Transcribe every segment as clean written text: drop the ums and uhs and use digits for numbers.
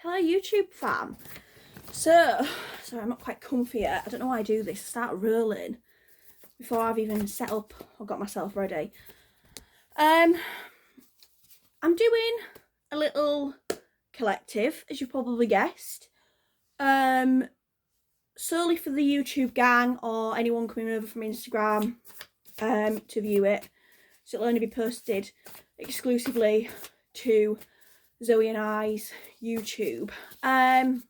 Hello YouTube fam. Sorry, I'm not quite comfy yet. I don't know why I do this. I start rolling before I've even set up or got myself ready. I'm doing a little collective, as you probably guessed. Solely for the YouTube gang or anyone coming over from Instagram to view it. So it'll only be posted exclusively to Zoe and I's YouTube. I'm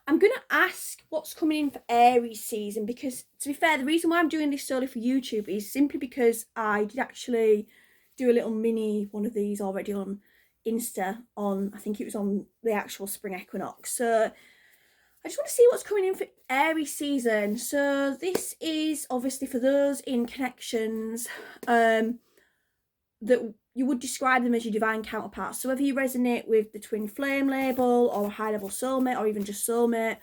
going to ask what's coming in for Aries season because, to be fair, the reason why I'm doing this solely for YouTube is simply because I did actually do a little mini one of these already on Insta I think it was on the actual spring equinox. So I just want to see what's coming in for Aries season. So this is obviously for those in connections that you would describe them as your divine counterparts. So whether you resonate with the twin flame label or a high level soulmate or even just soulmate,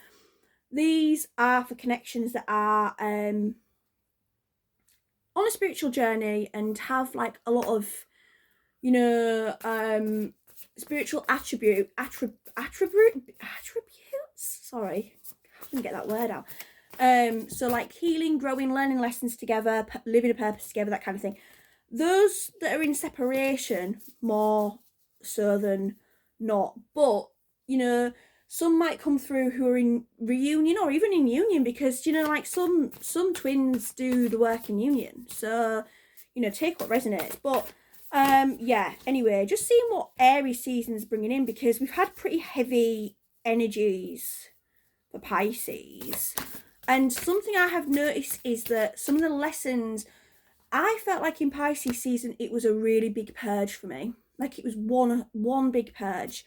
these are for connections that are on a spiritual journey and have like a lot of, spiritual attributes. Sorry, I couldn't get that word out. So like healing, growing, learning lessons together, living a purpose together, that kind of thing. Those that are in separation more so than not, but some might come through who are in reunion or even in union, because like some twins do the work in union. So take what resonates. But yeah, anyway, just seeing what Aries season's bringing in, because we've had pretty heavy energies for Pisces, and something I have noticed is that some of the lessons, I felt like in Pisces season it was a really big purge for me. Like it was one big purge.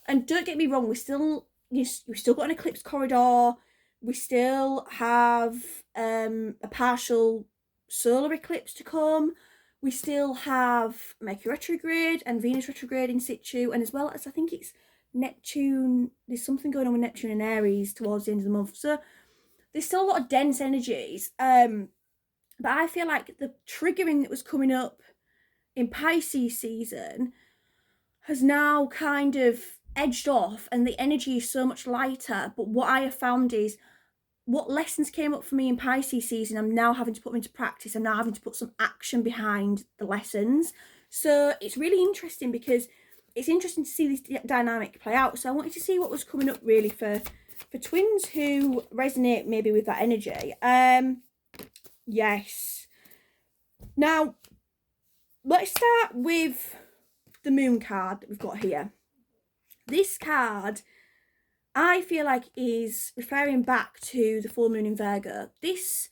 And don't get me wrong, we still got an eclipse corridor. We still have a partial solar eclipse to come. We still have Mercury retrograde and Venus retrograde in situ, and as well as I think it's Neptune. There's something going on with Neptune and Aries towards the end of the month. So there's still a lot of dense energies. But I feel like the triggering that was coming up in Pisces season has now kind of edged off, and the energy is so much lighter. But what I have found is what lessons came up for me in Pisces season, I'm now having to put them into practice. I'm now having to put some action behind the lessons. So it's really interesting, because it's interesting to see this dynamic play out. So I wanted to see what was coming up really for twins who resonate maybe with that energy. Yes. Now, let's start with the moon card that we've got here. This card, I feel like, is referring back to the full moon in Virgo. This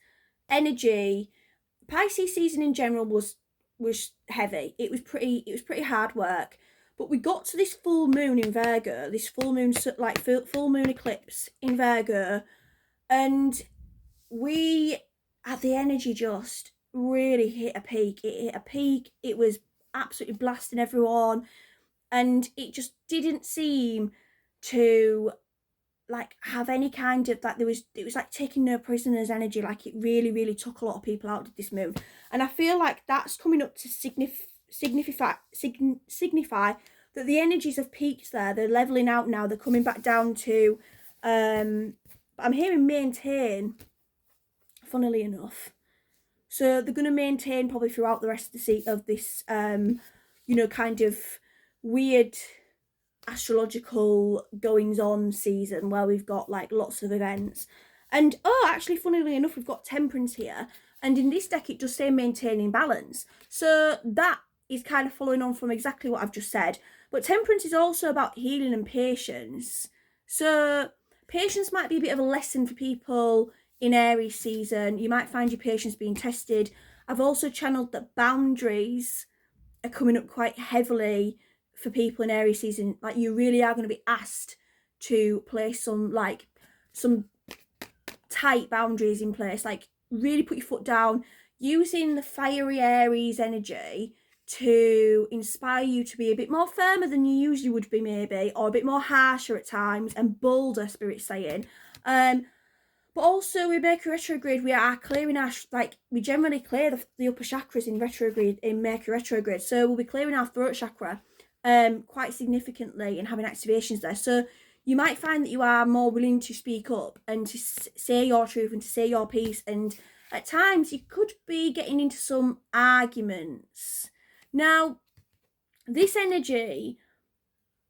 energy, Pisces season in general was heavy. It was pretty hard work. But we got to this full moon in Virgo, this full moon eclipse in Virgo, and we had the energy just really hit a peak. It hit a peak. It was absolutely blasting everyone, and it just didn't seem to like have any kind of like, it was like taking no prisoners energy. Like it really took a lot of people out of this moon, and I feel like that's coming up to signify that the energies have peaked there. They're leveling out now. They're coming back down to I'm hearing maintain, funnily enough. So they're going to maintain probably throughout the rest of this kind of weird astrological goings on season, where we've got like lots of events. And actually, funnily enough, we've got Temperance here, and in this deck it does say maintaining balance. So that is kind of following on from exactly what I've just said. But Temperance is also about healing and patience. So patience might be a bit of a lesson for people in Aries season. You might find your patience being tested. I've also channeled that boundaries are coming up quite heavily for people in Aries season. Like you really are going to be asked to place some tight boundaries in place. Like really put your foot down, using the fiery Aries energy to inspire you to be a bit more firmer than you usually would be, maybe, or a bit more harsher at times and bolder, Spirit's saying. But also with Mercury retrograde, we are clearing our, we generally clear the upper chakras in retrograde, in Mercury retrograde. So we'll be clearing our throat chakra. quite significantly and having activations there. So you might find that you are more willing to speak up and to say your truth and to say your piece. And at times you could be getting into some arguments. Now, this energy,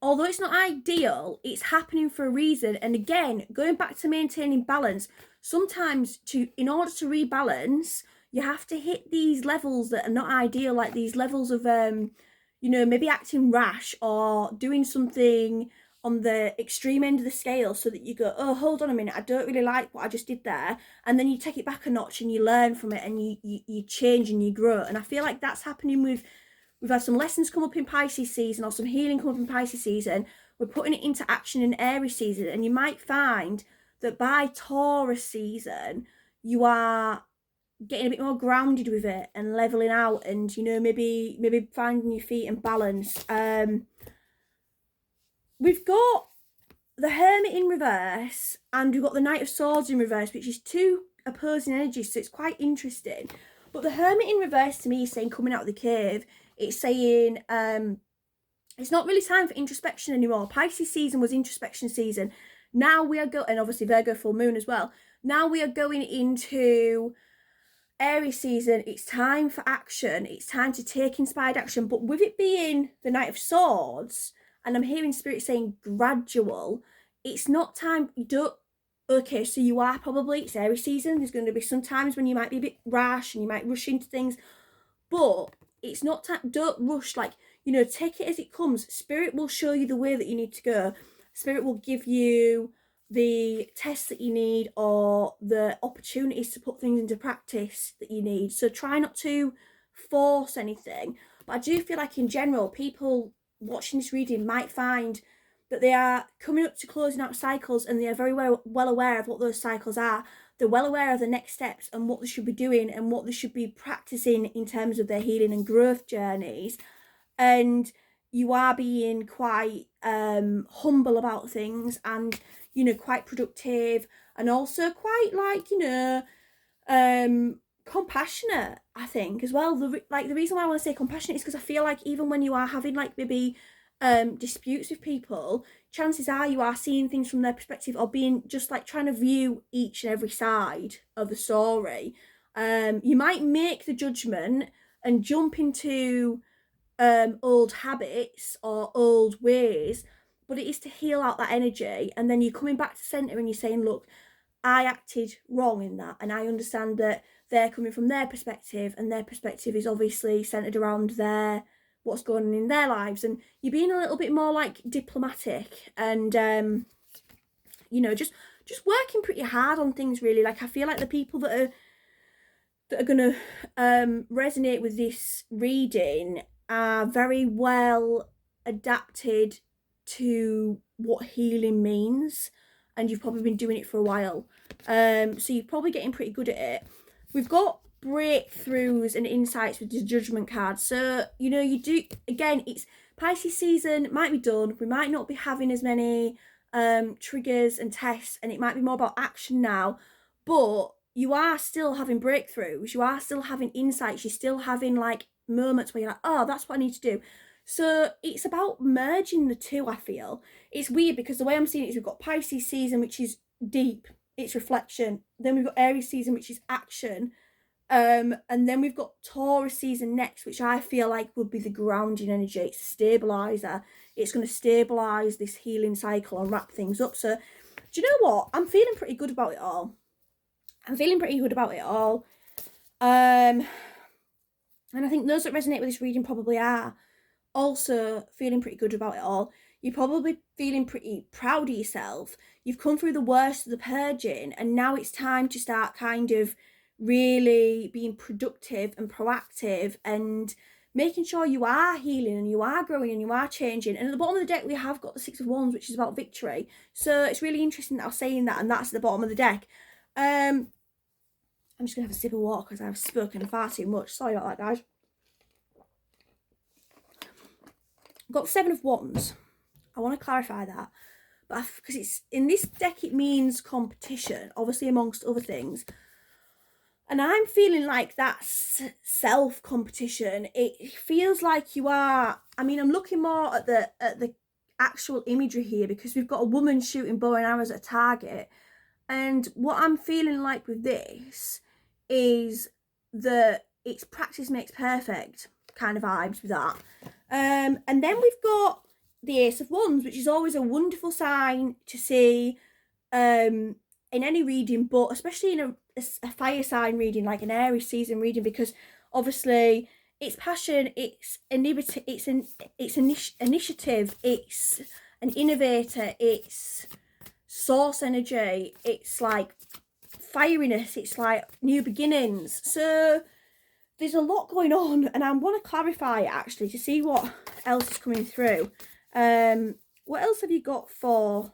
although it's not ideal, it's happening for a reason. And again, going back to maintaining balance, sometimes in order to rebalance, you have to hit these levels that are not ideal, like these levels of maybe acting rash or doing something on the extreme end of the scale, so that you go, oh, hold on a minute, I don't really like what I just did there. And then you take it back a notch and you learn from it and you change and you grow. And I feel like that's happening with, we've had some lessons come up in Pisces season or some healing come up in Pisces season. We're putting it into action in Aries season. And you might find that by Taurus season, you are getting a bit more grounded with it and leveling out, and maybe finding your feet and balance. We've got the Hermit in reverse and we've got the Knight of Swords in reverse, which is two opposing energies, so it's quite interesting. But the Hermit in reverse to me is saying, coming out of the cave, it's saying it's not really time for introspection anymore. Pisces season was introspection season. Now we are and obviously Virgo full moon as well. Now we are going into Aries season. It's time for action. It's time to take inspired action. But with it being the Knight of Swords, and I'm hearing Spirit saying gradual, it's not time. Okay, so you are probably, it's Aries season. There's going to be some times when you might be a bit rash and you might rush into things. But it's not time. Don't rush. Like, take it as it comes. Spirit will show you the way that you need to go. Spirit will give you the tests that you need or the opportunities to put things into practice that you need. So try not to force anything. But I do feel like in general, people watching this reading might find that they are coming up to closing out cycles and they are very well aware of what those cycles are. They're well aware of the next steps and what they should be doing and what they should be practicing in terms of their healing and growth journeys. And you are being quite humble about things and, quite productive, and also quite compassionate, I think, as well. The reason why I want to say compassionate is because I feel like even when you are having maybe disputes with people, chances are you are seeing things from their perspective, or being just trying to view each and every side of the story. You might make the judgment and jump into old habits or old ways, but it is to heal out that energy. And then you're coming back to center and you're saying, look, I acted wrong in that, and I understand that they're coming from their perspective, and their perspective is obviously centered around what's going on in their lives. And you're being a little bit more diplomatic and just working pretty hard on things, really. I feel like the people that are going to resonate with this reading are very well adapted to what healing means, and you've probably been doing it for a while, so you're probably getting pretty good at it. We've got breakthroughs and insights with the Judgment card. So you do, again, it's Pisces season, might be done, we might not be having as many triggers and tests, and it might be more about action now, but you are still having breakthroughs, you are still having insights, you're still having moments where you're like, oh, that's what I need to do. So it's about merging the two, I feel. It's weird because the way I'm seeing it is we've got Pisces season, which is deep, it's reflection. Then we've got Aries season, which is action. And then we've got Taurus season next, which I feel like would be the grounding energy. It's a stabilizer. It's going to stabilize this healing cycle and wrap things up. So do you know what? I'm feeling pretty good about it all. And I think those that resonate with this reading probably are also feeling pretty good about it all. You're probably feeling pretty proud of yourself. You've come through the worst of the purging, and now it's time to start kind of really being productive and proactive and making sure you are healing and you are growing and you are changing. And at the bottom of the deck, we have got the Six of Wands, which is about victory. So it's really interesting that I was saying that, and that's at the bottom of the deck. I'm just going to have a sip of water because I've spoken far too much. Sorry about that, guys. I've got the Seven of Wands. I want to clarify that. But because it's in this deck, it means competition, obviously, amongst other things. And I'm feeling like that's self competition. It feels like you are. I mean, I'm looking more at the actual imagery here, because we've got a woman shooting bow and arrows at a target. And what I'm feeling like with this is that it's practice makes perfect kind of vibes with that. And then we've got the Ace of Wands, which is always a wonderful sign to see in any reading, but especially in a fire sign reading, like an Aries season reading, because obviously it's passion, it's initiative, it's an innovator, it's source energy, it's like fieriness, it's like new beginnings. So there's a lot going on, and I want to clarify it actually to see what else is coming through. What else have you got for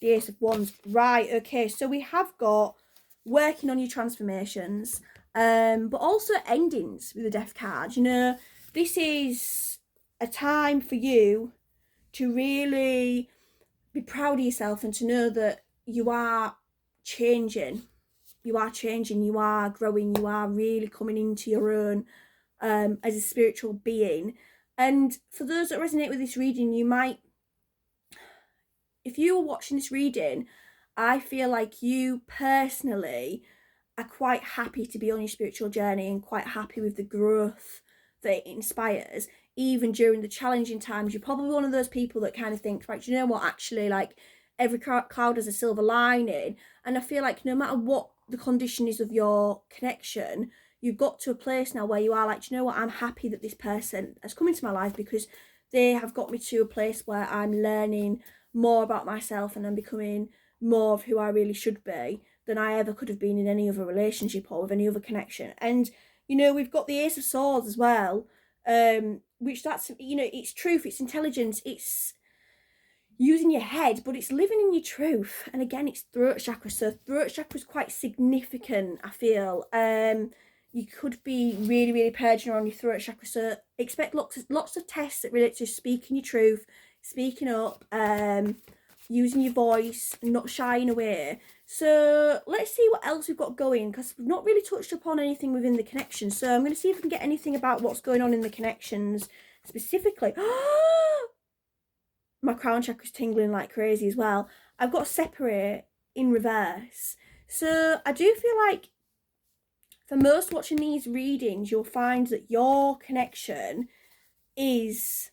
the Ace of Wands? Right, okay, so we have got working on your transformations, but also endings with the Death card. You know, this is a time for you to really be proud of yourself and to know that you are changing. You are changing, you are growing, you are really coming into your own as a spiritual being. And for those that resonate with this reading, you might, if you were watching this reading, I feel like you personally are quite happy to be on your spiritual journey and quite happy with the growth that it inspires, even during the challenging times. You're probably one of those people that kind of thinks, right, you know what, actually, like, every cloud has a silver lining. And I feel like no matter what the condition is of your connection, you've got to a place now where you are like, you know what, I'm happy that this person has come into my life, because they have got me to a place where I'm learning more about myself and I'm becoming more of who I really should be than I ever could have been in any other relationship or with any other connection. And, you know, we've got the Ace of Swords as well, which that's, you know, it's truth, it's intelligence, it's using your head, but it's living in your truth. And again, it's throat chakra. So throat chakra is quite significant, I feel. You could be really, really purging around your throat chakra. So expect lots of tests that relate to speaking your truth, speaking up, using your voice, not shying away. So let's see what else we've got going, because we've not really touched upon anything within the connections. So I'm going to see if we can get anything about what's going on in the connections specifically. My crown chakra's tingling like crazy as well. I've got separate in reverse. So I do feel like for most watching these readings, you'll find that your connection is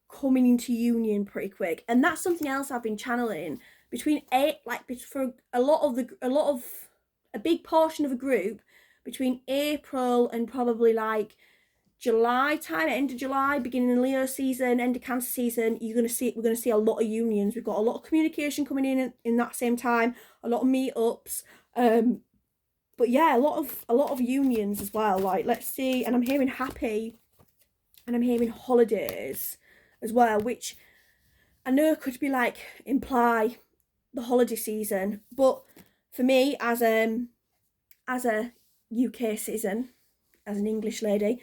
coming into union pretty quick. And that's something else I've been channeling between for a big portion of a group between April and probably like July time, end of July, beginning of Leo season, end of Cancer season. We're going to see a lot of unions. We've got a lot of communication coming in that same time, a lot of meetups, but yeah, a lot of unions as well. Like, let's see, and I'm hearing happy, and I'm hearing holidays as well, which I know could be like imply the holiday season, but for me as a UK citizen, as an English lady,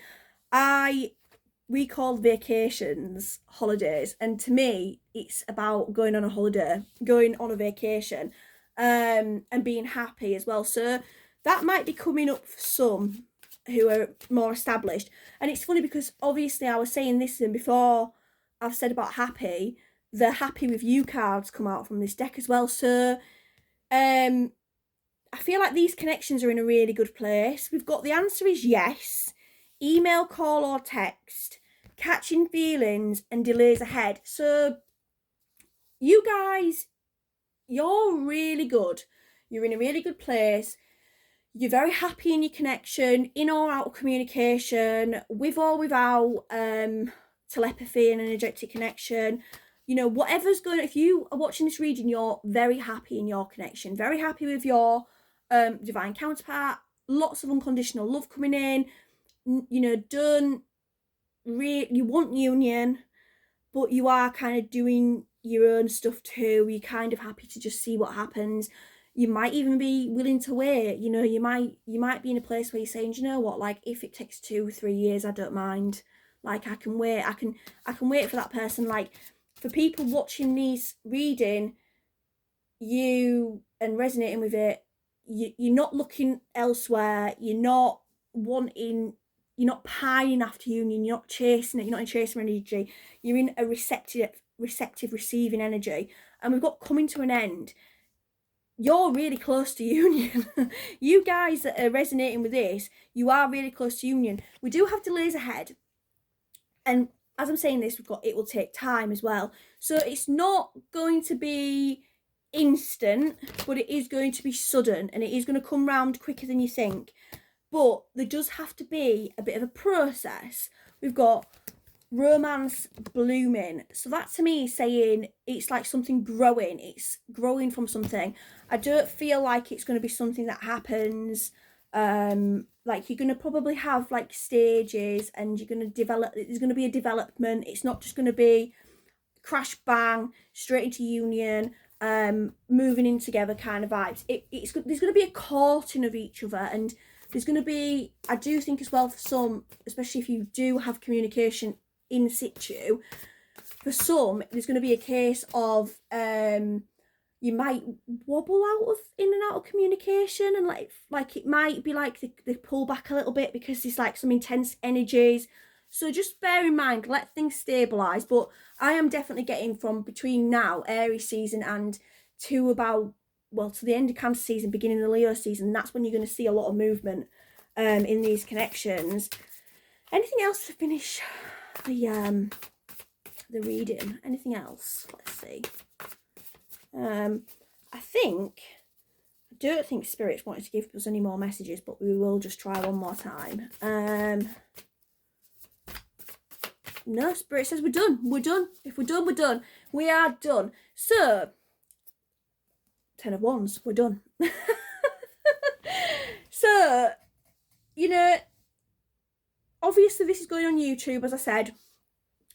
we call vacations holidays, and to me it's about going on a holiday, going on a vacation, and being happy as well. So that might be coming up for some who are more established. And it's funny because obviously I was saying this, and before I've said about happy, the happy with you cards come out from this deck as well. So I feel like these connections are in a really good place. We've got the answer is yes, email, call or text, catching feelings and delays ahead. So you guys, you're really good. You're in a really good place. You're very happy in your connection, in or out of communication, with or without telepathy and energetic connection. You know, whatever's going on, if you are watching this reading, you're very happy in your connection, very happy with your divine counterpart, lots of unconditional love coming in. You know, you want union, but you are kind of doing your own stuff too. You're kind of happy to just see what happens. You might even be willing to wait. You know, you might be in a place where you're saying, you know what, like, if it takes 2-3 years, I don't mind. Like, I can wait. I can wait for that person. Like, for people watching these reading you and resonating with it, you're not looking elsewhere, you're not wanting, you're not pining after union, you're not chasing it, you're not in chasing energy, you're in a receptive receiving energy. And we've got coming to an end. You're really close to union. You guys that are resonating with this, you are really close to union. We do have delays ahead, and as I'm saying this, it will take time as well. So it's not going to be instant, but it is going to be sudden, and it is going to come round quicker than you think. But there does have to be a bit of a process. We've got romance blooming, so that to me is saying it's like something growing, it's growing from something. I don't feel like it's going to be something that happens like you're going to probably have like stages, and you're going to develop, there's going to be a development. It's not just going to be crash bang straight into union, moving in together kind of vibes. There's going to be a courting of each other, and there's going to be, I do think as well, for some, especially if you do have communication in situ, for some there's going to be a case of you might wobble in and out of communication, and like it might be like they pull back a little bit because there's like some intense energies. So just bear in mind, let things stabilize. But I am definitely getting from between now, Aries season, and to about, well, to the end of Cancer season, beginning of the Leo season, that's when you're going to see a lot of movement in these connections. Anything else to finish the reading? Anything else? Let's see. I don't think Spirit's wanted to give us any more messages, but we will just try one more time. No, Spirit says we're done. We're done. If we're done, we're done. We are done. So, 10 of Wands, we're done. So, you know, obviously this is going on YouTube, as I said.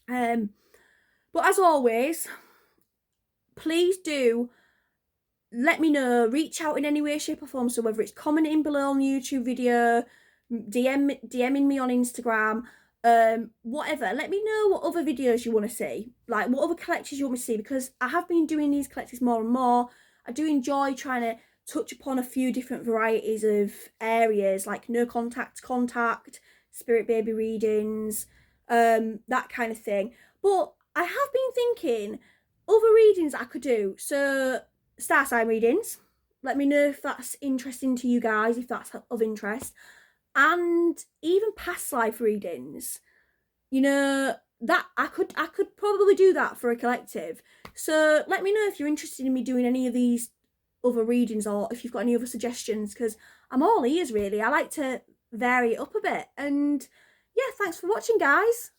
But as always, please do let me know, reach out in any way, shape or form. So whether it's commenting below on the YouTube video, DMing me on Instagram, whatever, let me know what other videos you want to see, like what other collectors you want me to see, because I have been doing these collectors more and more. I do enjoy trying to touch upon a few different varieties of areas, like no contact, spirit baby readings, that kind of thing. But I have been thinking other readings I could do. So star sign readings, let me know if that's interesting to you guys, if that's of interest. And even past life readings, you know, that I could probably do that for a collective. So let me know if you're interested in me doing any of these other readings, or if you've got any other suggestions, because I'm all ears really. I like to vary it up a bit. And yeah, thanks for watching, guys.